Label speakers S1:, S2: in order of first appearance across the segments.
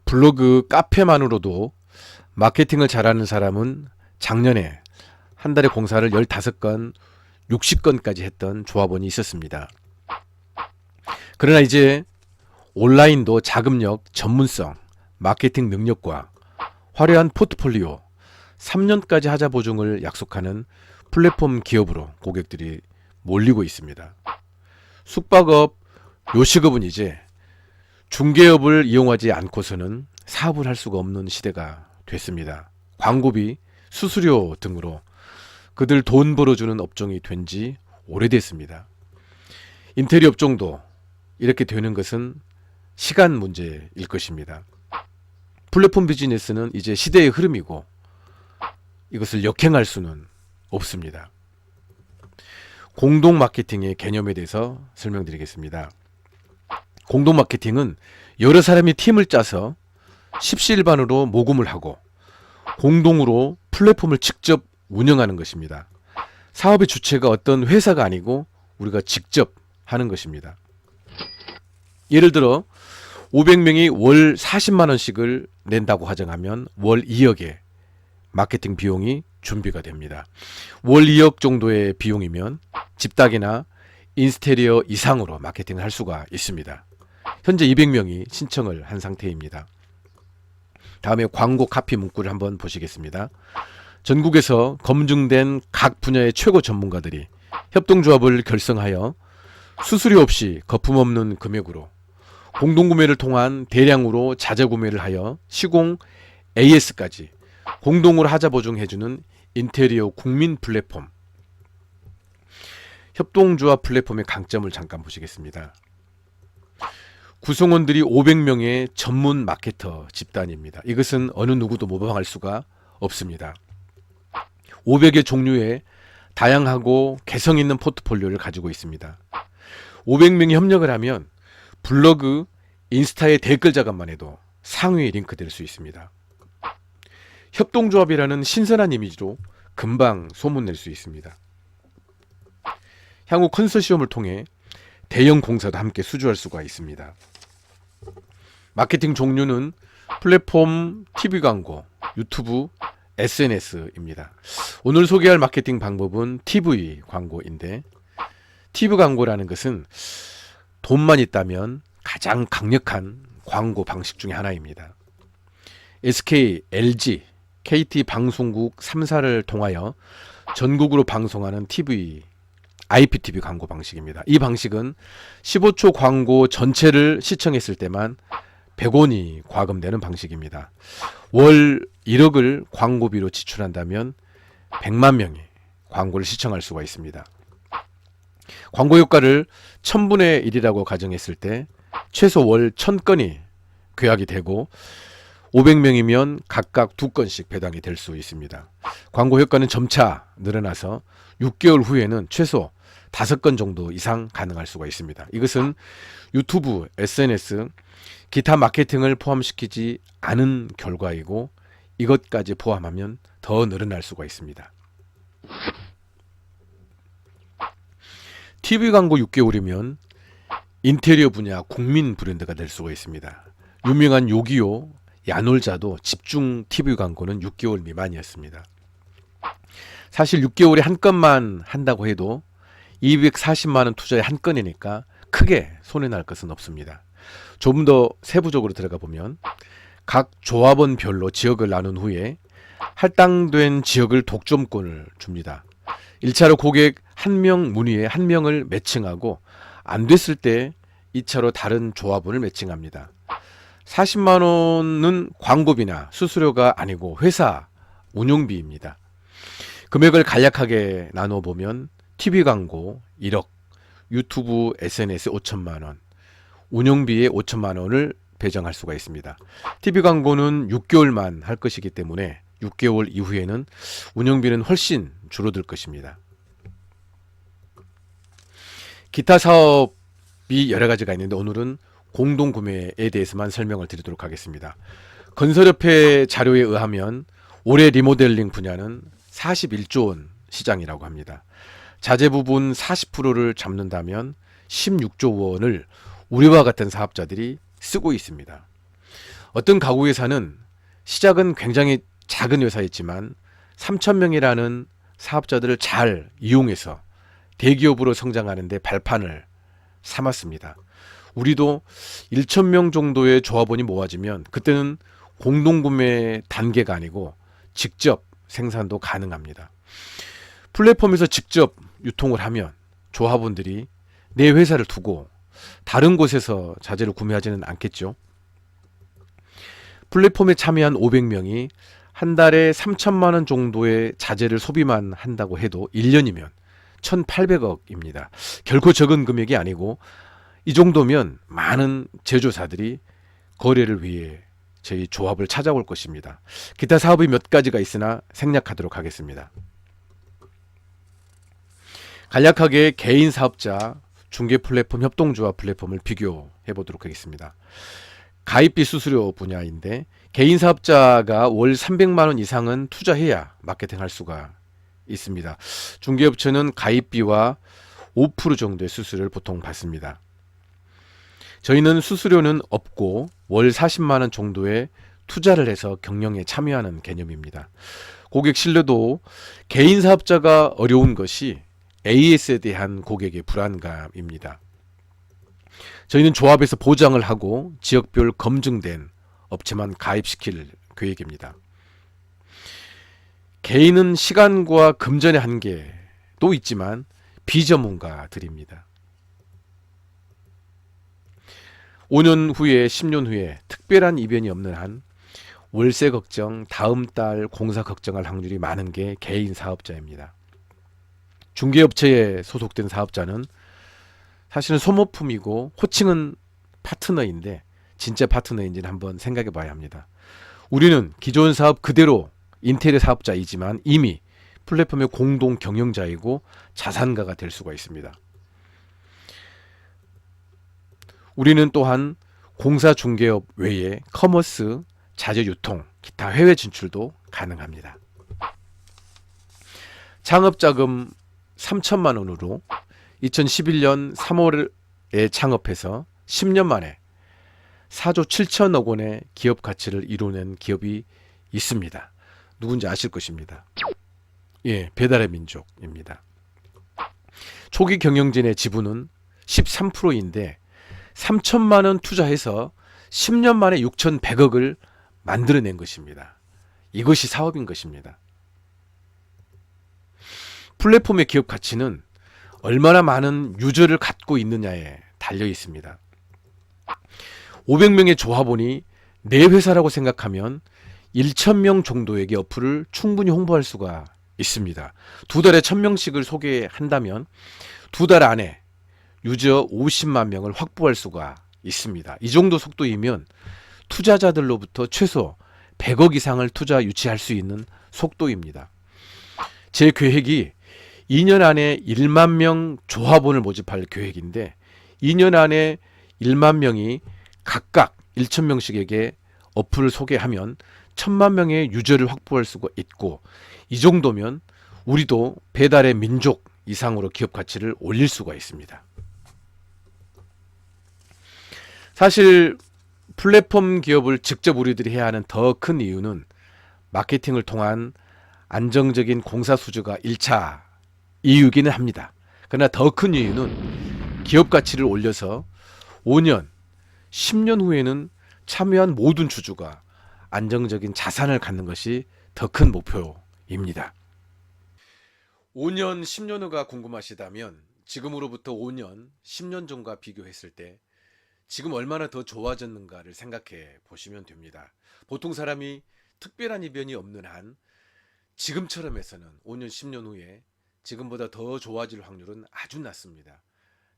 S1: 블로그 카페만으로도 마케팅을 잘하는 사람은 작년에 한 달에 공사를 15건, 60건까지 했던 조합원이 있었습니다. 그러나 이제 온라인도 자금력, 전문성, 마케팅 능력과 화려한 포트폴리오, 3년까지 하자 보증을 약속하는 플랫폼 기업으로 고객들이 몰리고 있습니다. 숙박업, 요식업은 이제 중개업을 이용하지 않고서는 사업을 할 수가 없는 시대가 됐습니다. 광고비, 수수료 등으로 그들 돈 벌어주는 업종이 된 지 오래됐습니다. 인테리어 업종도 이렇게 되는 것은 시간 문제일 것입니다. 플랫폼 비즈니스는 이제 시대의 흐름이고 이것을 역행할 수는 없습니다. 공동 마케팅의 개념에 대해서 설명드리겠습니다. 공동 마케팅은 여러 사람이 팀을 짜서 십시일반으로 모금을 하고 공동으로 플랫폼을 직접 운영하는 것입니다. 사업의 주체가 어떤 회사가 아니고 우리가 직접 하는 것입니다. 예를 들어 500명이 월 40만 원씩을 낸다고 가정하면 월 2억의 마케팅 비용이 준비가 됩니다. 월 2억 정도의 비용이면 집닭이나 인스테리어 이상으로 마케팅을 할 수가 있습니다. 현재 200명이 신청을 한 상태입니다. 다음에 광고 카피 문구를 한번 보시겠습니다. 전국에서 검증된 각 분야의 최고 전문가들이 협동조합을 결성하여 수수료 없이 거품 없는 금액으로 공동구매를 통한 대량으로 자재구매를 하여 시공 AS까지 공동으로 하자 보증해주는 인테리어 국민 플랫폼. 협동조합 플랫폼의 강점을 잠깐 보시겠습니다. 구성원들이 500명의 전문 마케터 집단입니다. 이것은 어느 누구도 모방할 수가 없습니다. 500의 종류의 다양하고 개성 있는 포트폴리오를 가지고 있습니다. 500명이 협력을 하면 블로그, 인스타의 댓글 작업만 해도 상위에 링크될 수 있습니다. 협동조합이라는 신선한 이미지로 금방 소문낼 수 있습니다. 향후 컨소시엄을 통해 대형 공사도 함께 수주할 수가 있습니다. 마케팅 종류는 플랫폼, TV 광고, 유튜브, SNS입니다. 오늘 소개할 마케팅 방법은 TV 광고인데 TV 광고라는 것은 돈만 있다면 가장 강력한 광고 방식 중에 하나입니다. SK, LG, KT 방송국 3사를 통하여 전국으로 방송하는 TV, IPTV 광고 방식입니다. 이 방식은 15초 광고 전체를 시청했을 때만 100원이 과금되는 방식입니다. 월 1억을 광고비로 지출한다면 100만 명이 광고를 시청할 수가 있습니다. 광고 효과를 1000분의 1이라고 가정했을 때 최소 월 1000건이 계약이 되고 500명이면 각각 2건씩 배당이 될 수 있습니다. 광고 효과는 점차 늘어나서 6개월 후에는 최소 5건 정도 이상 가능할 수가 있습니다. 이것은 유튜브, SNS, 기타 마케팅을 포함시키지 않은 결과이고 이것까지 포함하면 더 늘어날 수가 있습니다. TV 광고 6개월이면 인테리어 분야 국민 브랜드가 될 수가 있습니다. 유명한 요기요, 야놀자도 집중 TV 광고는 6개월 미만이었습니다. 사실 6개월에 한 건만 한다고 해도 240만 원 투자에 한 건이니까 크게 손해날 것은 없습니다. 좀 더 세부적으로 들어가 보면 각 조합원별로 지역을 나눈 후에 할당된 지역을 독점권을 줍니다. 1차로 고객 1명 문의에 1명을 매칭하고 안 됐을 때 2차로 다른 조합원을 매칭합니다. 40만 원은 광고비나 수수료가 아니고 회사 운영비입니다. 금액을 간략하게 나눠 보면 TV 광고 1억, 유튜브, SNS 5천만 원, 운영비에 5천만 원을 배정할 수가 있습니다. TV 광고는 6개월만 할 것이기 때문에 6개월 이후에는 운영비는 훨씬 줄어들 것입니다. 기타 사업이 여러 가지가 있는데 오늘은 공동구매에 대해서만 설명을 드리도록 하겠습니다. 건설협회 자료에 의하면 올해 리모델링 분야는 41조 원 시장이라고 합니다. 자재 부분 40%를 잡는다면 16조 원을 우리와 같은 사업자들이 쓰고 있습니다. 어떤 가구회사는 시작은 굉장히 작은 회사였지만 3,000명이라는 사업자들을 잘 이용해서 대기업으로 성장하는 데 발판을 삼았습니다. 우리도 1,000명 정도의 조합원이 모아지면 그때는 공동구매 단계가 아니고 직접 생산도 가능합니다. 플랫폼에서 직접 유통을 하면 조합원들이 내 회사를 두고 다른 곳에서 자재를 구매하지는 않겠죠. 플랫폼에 참여한 500명이 한 달에 3천만 원 정도의 자재를 소비만 한다고 해도 1년이면 1,800억입니다. 결코 적은 금액이 아니고 이 정도면 많은 제조사들이 거래를 위해 저희 조합을 찾아올 것입니다. 기타 사업이 몇 가지가 있으나 생략하도록 하겠습니다. 간략하게 개인 사업자, 중개 플랫폼, 협동조합 플랫폼을 비교해 보도록 하겠습니다. 가입비 수수료 분야인데 개인 사업자가 월 300만 원 이상은 투자해야 마케팅할 수가 있습니다. 중개업체는 가입비와 5% 정도의 수수료를 보통 받습니다. 저희는 수수료는 없고 월 40만 원 정도의 투자를 해서 경영에 참여하는 개념입니다. 고객 신뢰도 개인 사업자가 어려운 것이 AS에 대한 고객의 불안감입니다. 저희는 조합에서 보장을 하고 지역별 검증된 업체만 가입시킬 계획입니다. 개인은 시간과 금전의 한계도 있지만 비전문가들입니다. 5년 후에 10년 후에 특별한 이변이 없는 한 월세 걱정, 다음 달 공사 걱정할 확률이 많은 게 개인 사업자입니다. 중개업체에 소속된 사업자는 사실은 소모품이고 호칭은 파트너인데 진짜 파트너인지는 한번 생각해 봐야 합니다. 우리는 기존 사업 그대로 인테리어 사업자이지만 이미 플랫폼의 공동 경영자이고 자산가가 될 수가 있습니다. 우리는 또한 공사 중개업 외에 커머스, 자재 유통, 기타 해외 진출도 가능합니다. 창업자금 3천만 원으로 2011년 3월에 창업해서 10년 만에 4조 7천억 원의 기업 가치를 이뤄낸 기업이 있습니다. 누군지 아실 것입니다. 예, 배달의 민족입니다. 초기 경영진의 지분은 13%인데 3천만 원 투자해서 10년 만에 6,100억을 만들어낸 것입니다. 이것이 사업인 것입니다. 플랫폼의 기업 가치는 얼마나 많은 유저를 갖고 있느냐에 달려 있습니다. 500명의 조합원이 내 회사라고 생각하면 1,000명 정도에게 어플을 충분히 홍보할 수가 있습니다. 두 달에 1,000명씩을 소개한다면 두 달 안에 유저 50만 명을 확보할 수가 있습니다. 이 정도 속도이면 투자자들로부터 최소 100억 이상을 투자 유치할 수 있는 속도입니다. 제 계획이 2년 안에 1만 명 조합원을 모집할 계획인데 2년 안에 1만 명이 각각 1,000명씩에게 어플을 소개하면 1,000만 명의 유저를 확보할 수가 있고 이 정도면 우리도 배달의 민족 이상으로 기업 가치를 올릴 수가 있습니다. 사실 플랫폼 기업을 직접 우리들이 해야 하는 더 큰 이유는 마케팅을 통한 안정적인 공사 수주가 1차 이유기는 합니다. 그러나 더 큰 이유는 기업 가치를 올려서 5년, 10년 후에는 참여한 모든 주주가 안정적인 자산을 갖는 것이 더 큰 목표입니다. 5년, 10년 후가 궁금하시다면 지금으로부터 5년, 10년 전과 비교했을 때 지금 얼마나 더 좋아졌는가를 생각해 보시면 됩니다. 보통 사람이 특별한 이변이 없는 한 지금처럼 해서는 5년, 10년 후에 지금보다 더 좋아질 확률은 아주 낮습니다.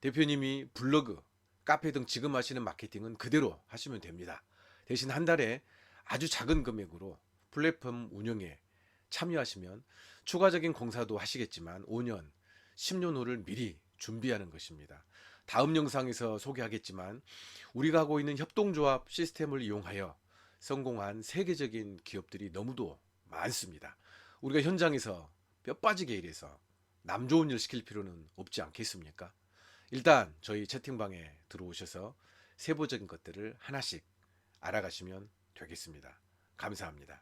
S1: 대표님이 블로그, 카페 등 지금 하시는 마케팅은 그대로 하시면 됩니다. 대신 한 달에 아주 작은 금액으로 플랫폼 운영에 참여하시면 추가적인 공사도 하시겠지만 5년, 10년 후를 미리 준비하는 것입니다. 다음 영상에서 소개하겠지만 우리가 하고 있는 협동조합 시스템을 이용하여 성공한 세계적인 기업들이 너무도 많습니다. 우리가 현장에서 뼈 빠지게 일해서 남 좋은 일 시킬 필요는 없지 않겠습니까? 일단 저희 채팅방에 들어오셔서 세부적인 것들을 하나씩 알아가시면 되겠습니다. 감사합니다.